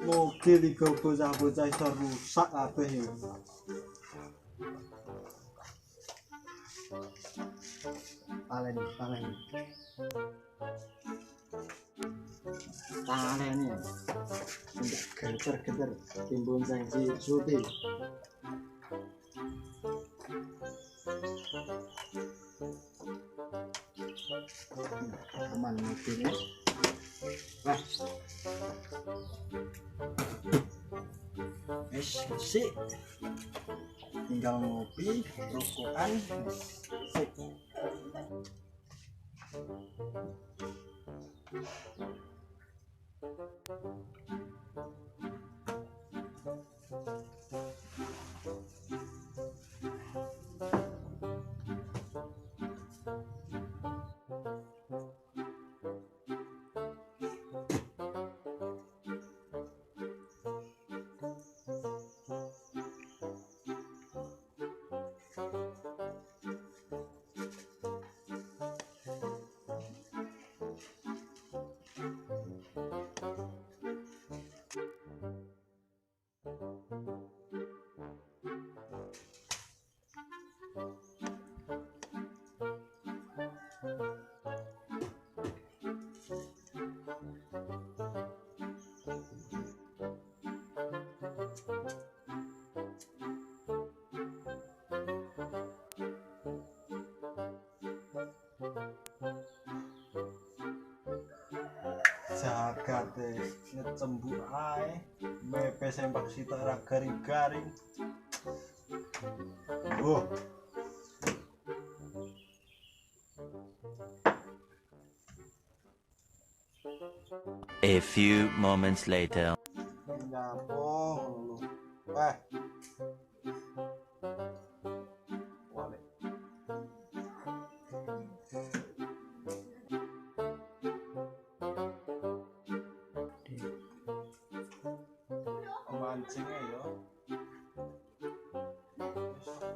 Moge tiga bocah-bocah iso rusak kabeh ya. Taleni. Geter-geter timbun sanksi suti. Aman mobilnya. Sik. Tinggal ngopi, rokokan, sik. Jagate ngecembuk ae mepe sempak sitok ora garing-garing. A few moments later. Nyambung lu. Wale. Mancingnya ya.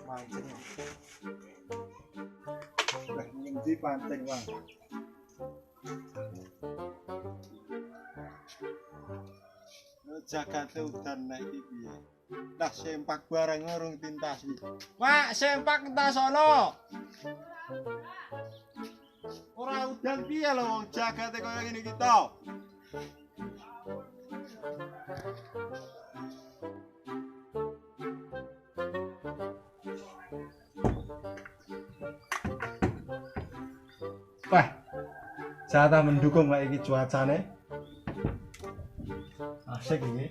Mancing. Lah ngendi pancing, Bang? Jagate udan nek iki piye? Lah sempak bareng urung tintas iki. Pak, sempak entas ana. Ora udan piye lho wong jagate kaya ngene iki to. Wah, jatah mendukung lek iki cuacane. Asik ini.